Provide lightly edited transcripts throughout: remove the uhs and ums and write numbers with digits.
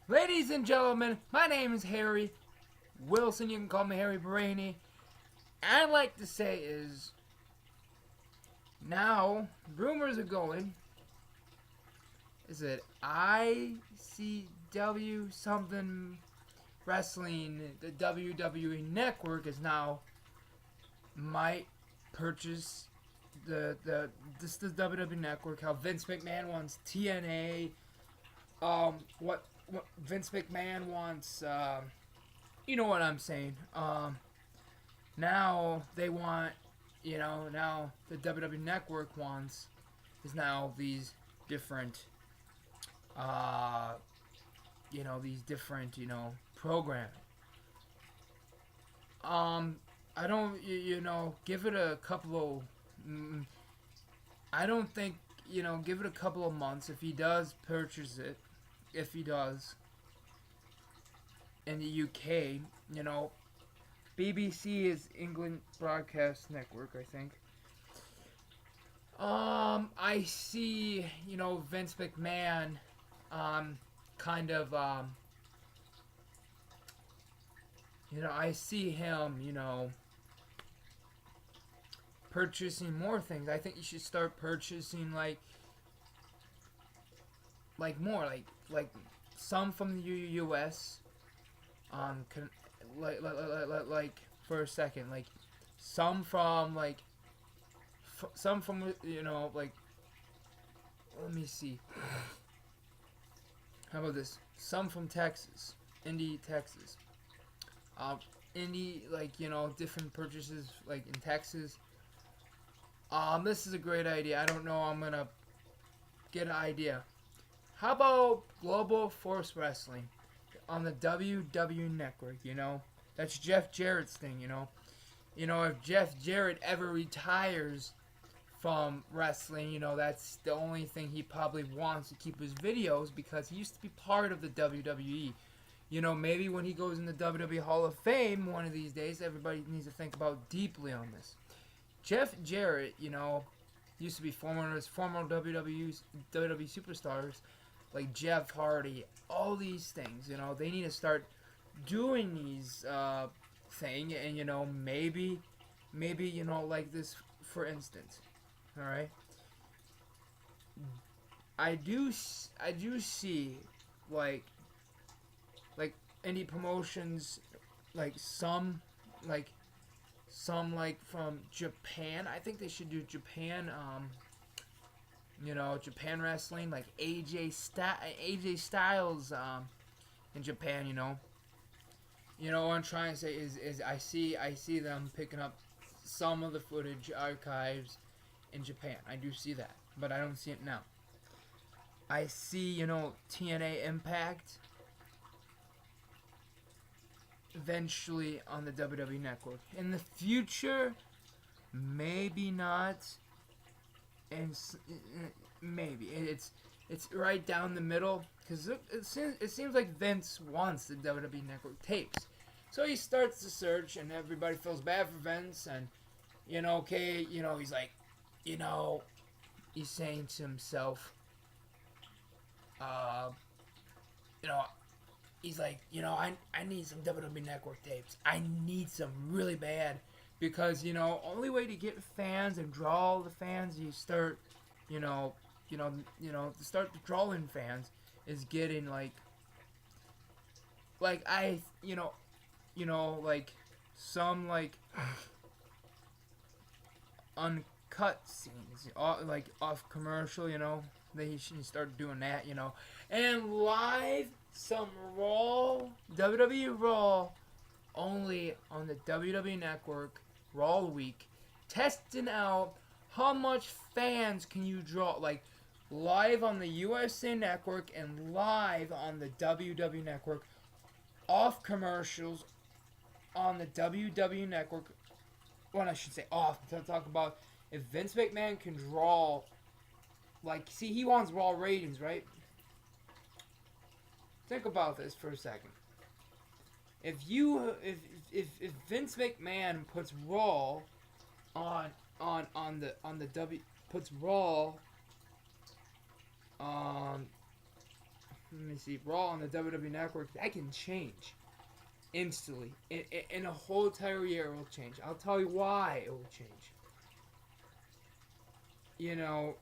Ladies and gentlemen, my name is Harry Wilson. You can call me Harry Brainy. I'd like to say is now rumors are going is that ICW something wrestling, the WWE network is now might purchase the WWE network. How Vince McMahon wants TNA. What Vince McMahon wants. You know what I'm saying. Now they want, now the WWE Network wants is now these different, uh, programming. I don't, give it a couple of, I don't think, give it a couple of months if he does purchase it, if he does, in the UK, BBC is England Broadcast Network, I think. I see, Vince McMahon, kind of, I see him, purchasing more things. I think you should start purchasing like more, like some from the U.S. Can, like for a second, like some from some from like let me see. How about this? Some from Texas, Indy, Texas. Indy, different purchases like in Texas. This is a great idea. I don't know. I'm gonna get an idea. How about Global Force Wrestling on the WWE Network? That's Jeff Jarrett's thing. If Jeff Jarrett ever retires from wrestling, that's the only thing he probably wants to keep his videos because he used to be part of the WWE. Maybe when he goes in the WWE Hall of Fame one of these days, everybody needs to think about deeply on this. Jeff Jarrett, used to be former WWE superstars like Jeff Hardy, all these things. They need to start doing these thing, and maybe like this for instance. All right, I do see like like indie promotions, like some like from Japan. I think they should do Japan. Japan wrestling, like AJ Styles. In Japan. What I'm trying to say is I see them picking up some of the footage archives in Japan. I do see that, but I don't see it now. I see TNA Impact eventually on the WWE Network. In the future, maybe not, and maybe it's right down the middle because it seems like Vince wants the WWE Network tapes, so he starts the search, and everybody feels bad for Vince, and okay, he's like, you know, he's saying to himself, uh, you know, he's like, I need some WWE Network tapes. I need some really bad because only way to get fans and draw the fans, you start, to start to draw in fans is getting like I, like some uncut scenes, like off commercial, they should start doing that, and live some Raw, WWE Raw, only on the WWE Network, Raw Week, testing out how much fans can you draw, like live on the USA Network and live on the WWE Network, off commercials on the WWE Network. Well, I should say off. To talk about if Vince McMahon can draw, see, he wants Raw ratings, right? Think about this for a second. If Vince McMahon puts Raw on the W puts Raw on let me see, Raw on the WWE Network, that can change instantly. In a whole entire year, it will change. I'll tell you why it will change. You know,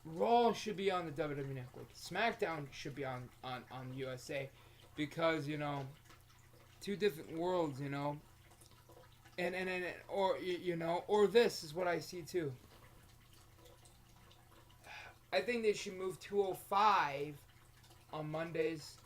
Raw should be on the WWE Network. SmackDown should be on USA, because two different worlds. Or or this is what I see too. I think they should move 205 on Mondays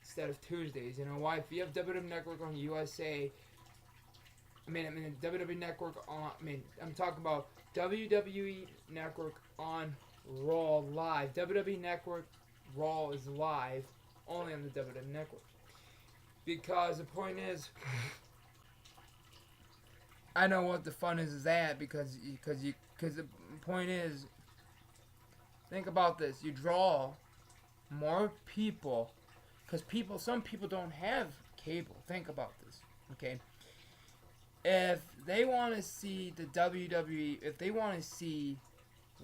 instead of Tuesdays. You know why? If you have WWE Network on USA, WWE Network on. I'm talking about WWE Network on Raw live. WWE Network Raw is live only on the WWE Network. Because the point is, I know what the fun is that because the point is, think about this. You draw more people because some people don't have cable. Think about this, okay? If they want to see the WWE, if they want to see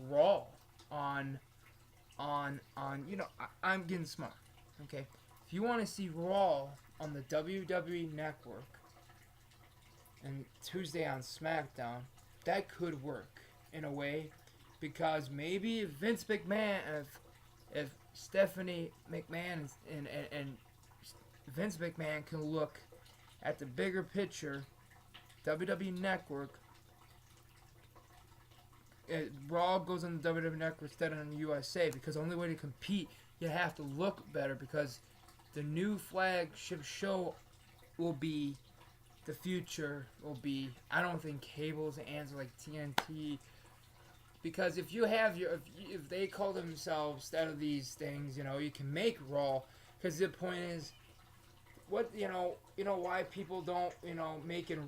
Raw on I'm getting smart, okay? If you want to see Raw on the WWE Network and Tuesday on SmackDown, that could work in a way, because maybe Vince McMahon, if Stephanie McMahon and Vince McMahon can look at the bigger picture, WWE Network, Raw goes on the WWE Network instead of on the USA, because the only way to compete, you have to look better, because the new flagship show will be, the future will be, I don't think cable's the answer like TNT, because if you have if they call themselves instead of these things, you can make Raw, because the point is, what why people don't making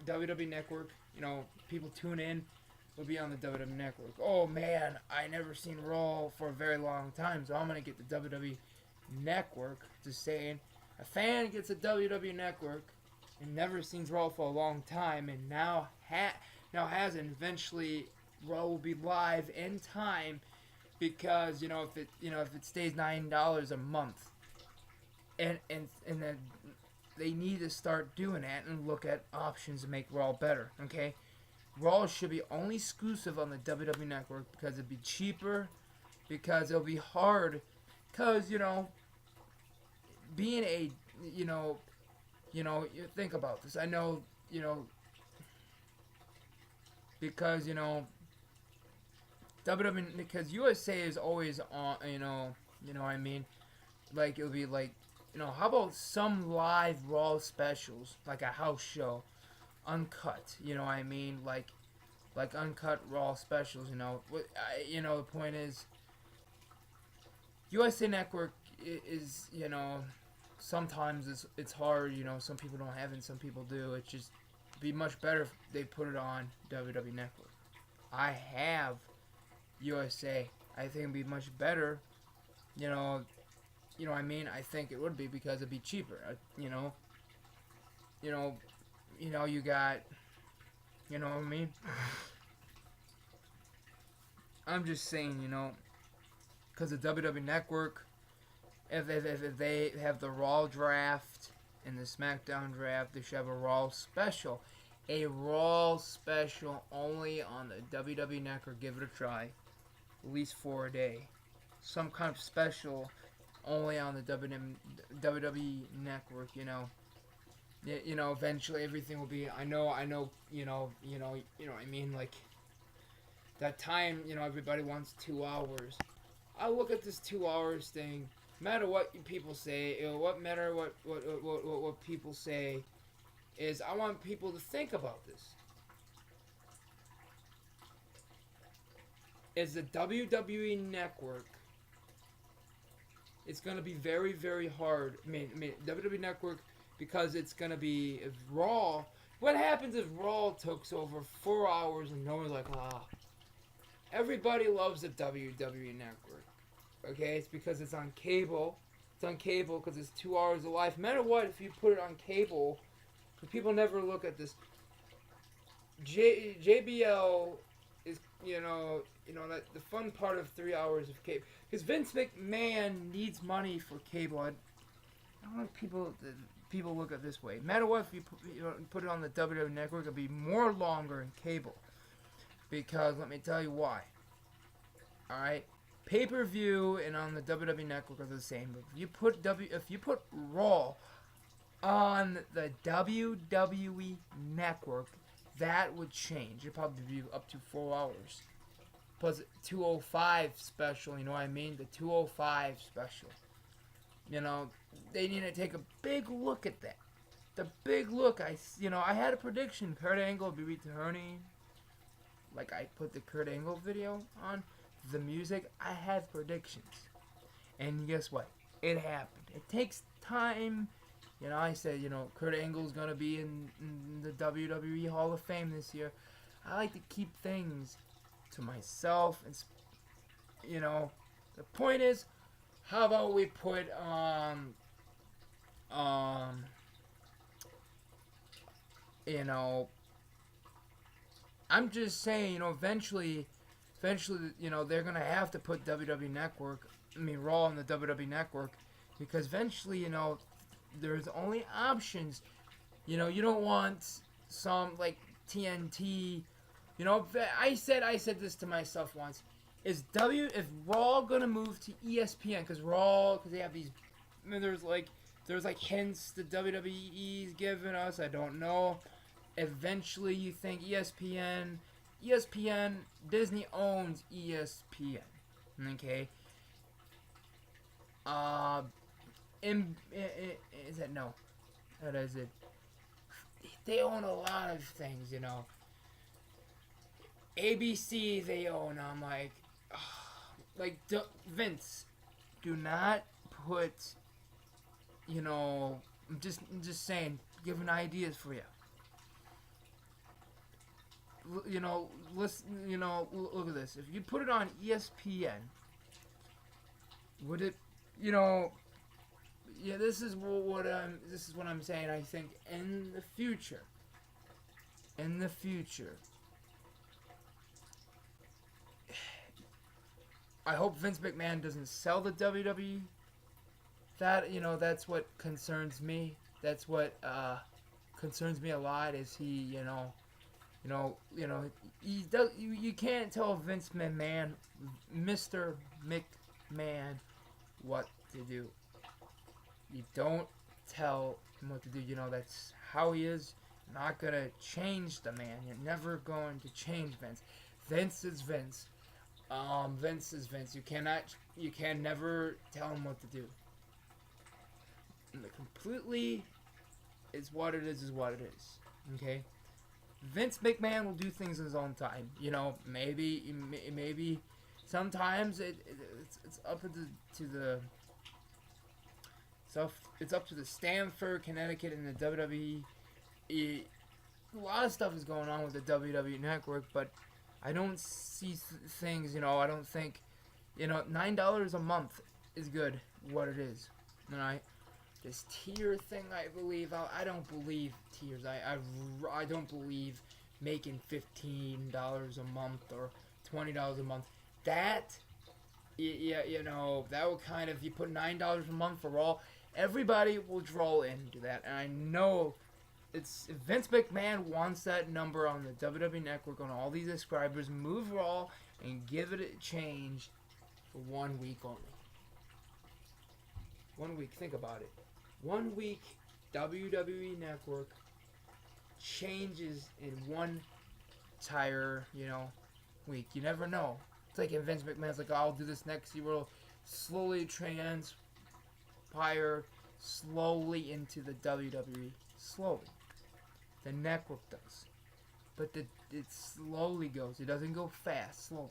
WWE Network, people tune in will be on the WWE Network. Oh man, I never seen Raw for a very long time, so I'm gonna get the WWE Network. Just saying, a fan gets a WWE Network and never seen Raw for a long time, and now hasn't. Eventually, Raw will be live in time, because if it stays $9 a month, and then they need to start doing that and look at options to make Raw better. Okay, Raw should be only exclusive on the WWE Network, because it'd be cheaper, because it'll be hard, because being a you think about this. I know because WWE, because USA is always on. What I mean, like it'll be like how about some live Raw specials, like a house show, uncut. What I mean, like uncut Raw specials. The point is, USA Network is sometimes it's hard. Some people don't have it, and some people do. It's just be much better if they put it on WWE Network. I have USA. I think it'd be much better. What I mean, I think it would be, because it'd be cheaper. You got. What I mean. I'm just saying, because the WWE Network, if they have the Raw draft and the SmackDown draft, they should have a Raw special. A Raw special only on the WWE Network. Give it a try. At least for a day. Some kind of special only on the WWE Network, eventually everything will be, I know, what I mean, like, that time, everybody wants 2 hours. I look at this 2 hours thing, no matter what people say, what people say, is I want people to think about this. Is the WWE Network, it's going to be very, very hard. WWE Network, because it's going to be, if Raw, what happens if Raw took over 4 hours and no one's like, everybody loves the WWE Network. Okay, it's because it's on cable. It's on cable because it's 2 hours of life. No matter what, if you put it on cable, because people never look at this. JBL is that the fun part of 3 hours of cable, because Vince McMahon needs money for cable. I don't want people look at it this way. No matter what, if you put it on the WWE Network, it'll be more longer in cable. Because let me tell you why. All right, pay-per-view and on the WWE Network are the same. If you put Raw on the WWE Network, that would change. It'd probably be up to 4 hours. Plus 205 special, you know what I mean? The 205 special. They need to take a big look at that. The big look. I had a prediction. Kurt Angle would be returning. Like I put the Kurt Angle video on. The music, I had predictions. And guess what? It happened. It takes time. I said, Kurt Angle's going to be in the WWE Hall of Fame this year. I like to keep things to myself. And, the point is, how about we put, I'm just saying, eventually, they're going to have to put Raw on the WWE Network, because eventually, there's only options. You don't want some, like, TNT. I said this to myself once. Is Raw going to move to ESPN? Because they have these, there's like hints the WWE's giving us. I don't know. Eventually, you think ESPN, Disney owns ESPN, okay? Is that no? That is it. They own a lot of things, ABC they own. I'm like, Vince, do not put, I'm just saying, giving ideas for you. Listen, look at this. If you put it on ESPN, would it, this is what I'm saying. I think in the future, I hope Vince McMahon doesn't sell the WWE. That's what concerns me. That's what concerns me a lot. Is he, he does. You can't tell Vince McMahon, Mr. McMahon, what to do. You don't tell him what to do. That's how he is. Not gonna change the man. You're never going to change Vince. Vince is Vince. Vince is Vince. You can never tell him what to do. Completely is what it is what it is. Okay? Vince McMahon will do things in his own time. Maybe sometimes it's up to the it's up to the Stamford, Connecticut, and the WWE. A lot of stuff is going on with the WWE Network, but I don't see things. I don't think $9 a month is good. What it is, alright. This tier thing, I don't believe tiers. I don't believe making $15 a month or $20 a month. That, that would kind of, you put $9 a month for Raw, everybody will draw into that. And I know if Vince McMahon wants that number on the WWE Network on all these subscribers, move Raw and give it a change for 1 week only. 1 week, think about it. 1 week, WWE Network changes in one entire, week. You never know. It's like if Vince McMahon's like, oh, I'll do this next year. We'll slowly transpire slowly into the WWE. Slowly. The network does. But it slowly goes. It doesn't go fast. Slowly.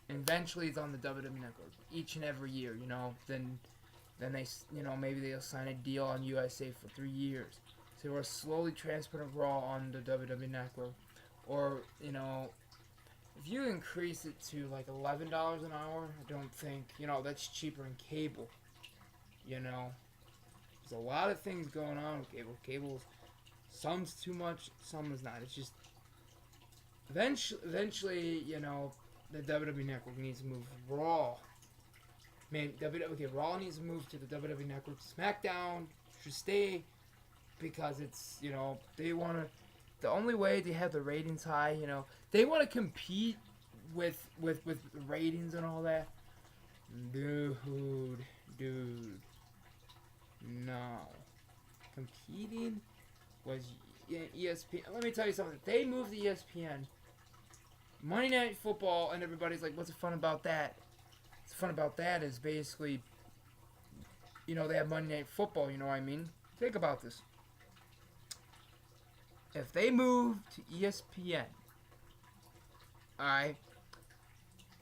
And eventually it's on the WWE Network. Each and every year, Then they, maybe they'll sign a deal on USA for 3 years. So we're slowly transferring Raw on the WWE Network. Or, if you increase it to like $11 an hour, I don't think, that's cheaper in cable. There's a lot of things going on with cable. Cable's, some's too much, some is not. It's just, Eventually, the WWE Network needs to move Raw. Man, Raw needs to move to the WWE Network. SmackDown should stay because it's, they want to. The only way they have the ratings high, they want to compete with ratings and all that. Dude, no. Competing was ESPN. Let me tell you something. They moved the ESPN. Monday Night Football, and everybody's like, what's the fun about that? What's fun about that is basically, they have Monday Night Football, you know what I mean? Think about this. If they move to ESPN, alright,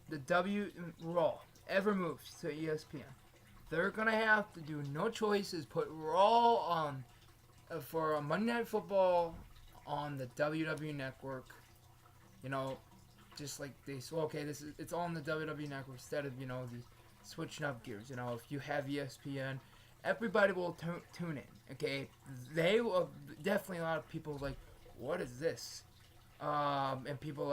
the Raw ever moves to ESPN, they're going to have to do no choices, put Raw on for a Monday Night Football on the WWE Network, just like they so okay, it's all on the WWE Network instead of these switching up gears. If you have ESPN, everybody will tune in. Okay, they will definitely a lot of people like, what is this? And the people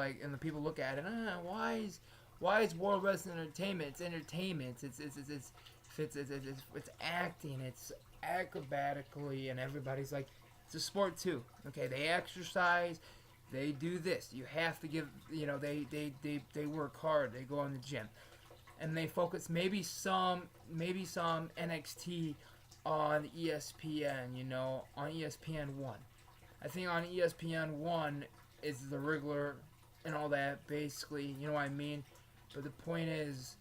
look at it. Why is World Wrestling Entertainment? It's entertainment. It's acting. It's acrobatically, and everybody's like, it's a sport too. Okay, they exercise. They do this. You have to give, they work hard. They go in the gym, and they focus maybe some NXT on ESPN. On ESPN1. I think on ESPN1 is the regular and all that. Basically, you know what I mean. But the point is,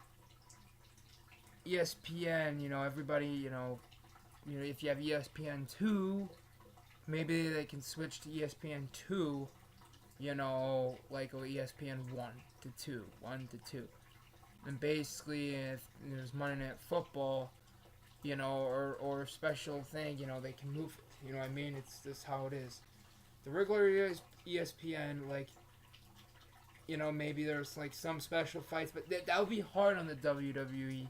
ESPN. Everybody. If you have ESPN2, maybe they can switch to ESPN2. Like ESPN 1 to 2. And basically, if there's Monday Night Football, or a special thing, they can move it. You know what I mean? It's just how it is. The regular ESPN, maybe there's some special fights, but that would be hard on the WWE.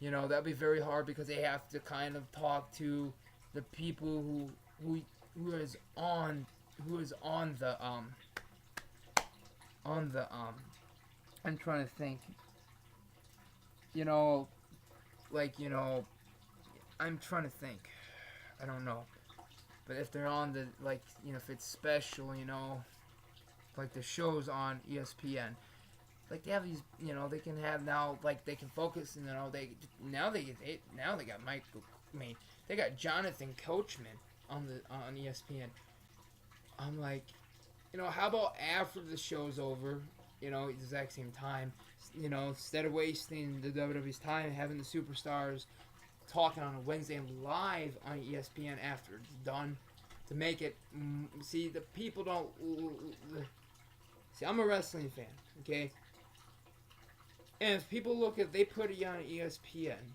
That would be very hard because they have to kind of talk to the people who is on the I'm trying to think. I'm trying to think. I don't know. But if they're on the if it's special, like the shows on ESPN, they have these, they can have now, they can focus, and they got Michael. They got Jonathan Coachman on ESPN. I'm like, how about after the show's over, exact same time, instead of wasting the WWE's time having the superstars talking on a Wednesday and live on ESPN after it's done, to make it, see, the people don't, see, I'm a wrestling fan, okay? And if people they put it on ESPN,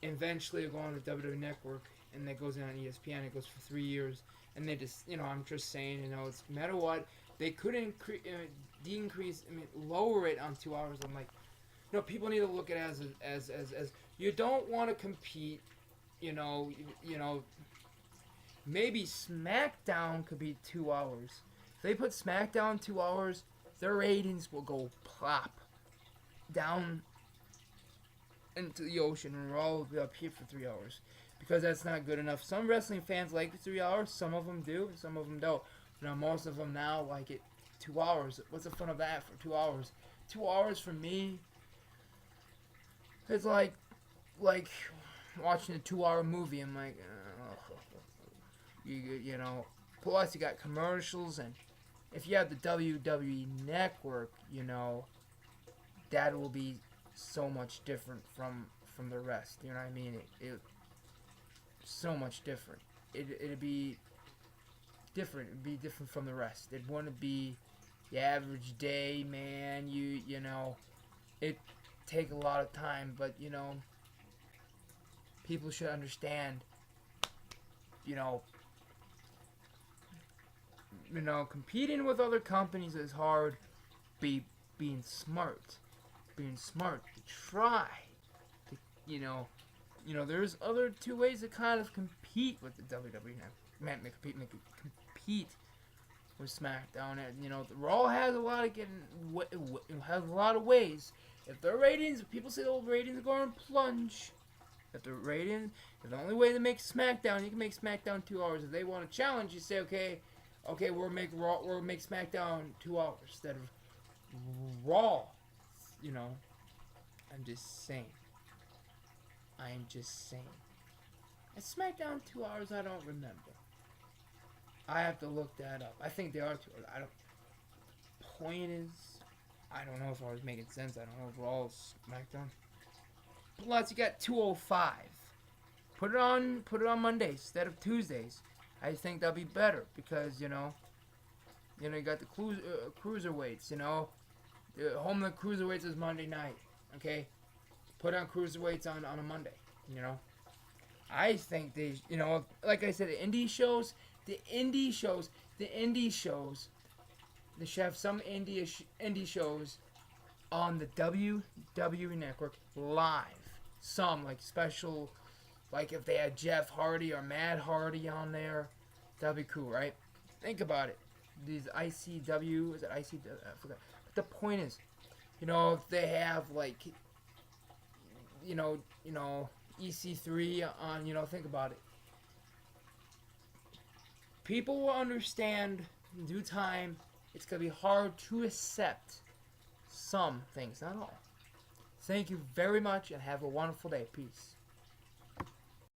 eventually it'll go on the WWE Network, and that goes on ESPN, it goes for 3 years, and they just, I'm just saying, it's no matter what, they could decrease, lower it on 2 hours. I'm like, people need to look at it as you don't want to compete, maybe SmackDown could be 2 hours. If they put SmackDown 2 hours, their ratings will go plop down into the ocean, and Raw will be up here for 3 hours. Because that's not good enough. Some wrestling fans like the 3 hours. Some of them do, and some of them don't. Most of them now like it 2 hours. What's the fun of that for 2 hours? 2 hours for me, it's like watching a 2-hour movie. I'm like, Plus, you got commercials, and if you have the WWE Network, that will be so much different from the rest. You know what I mean? It so much different. It'd be different. It'd be different from the rest. It wouldn't be the average day, man. It take a lot of time, but people should understand. Competing with other companies is hard. Being smart to try to, there's other two ways to kind of compete with the WWE. Compete with SmackDown, and Raw has a lot of has a lot of ways. If their ratings, people say the ratings are going to plunge. If the only way to make SmackDown, you can make SmackDown 2 hours. If they want to challenge, you say, okay, we'll make SmackDown 2 hours instead of Raw. I'm just saying. Is SmackDown 2 hours? I don't remember. I have to look that up. I think they are 2 hours. I don't. Point is, I don't know if I was making sense. I don't know if Raw is SmackDown. Plus, you got 205. Put it on Mondays instead of Tuesdays. I think that'll be better because you got the cruiserweights. The Homeland Cruiserweights is Monday night. Okay, put on cruiserweights on a Monday. I think they, like I said, the indie shows, they should have some indie shows on the WWE Network live. Some like special, like if they had Jeff Hardy or Matt Hardy on there, that'd be cool, right? Think about it. These ICW, is it ICW? I forgot. But the point is, if they have like, EC3 on, think about it. People will understand in due time. It's going to be hard to accept some things, not all. Thank you very much and have a wonderful day. Peace.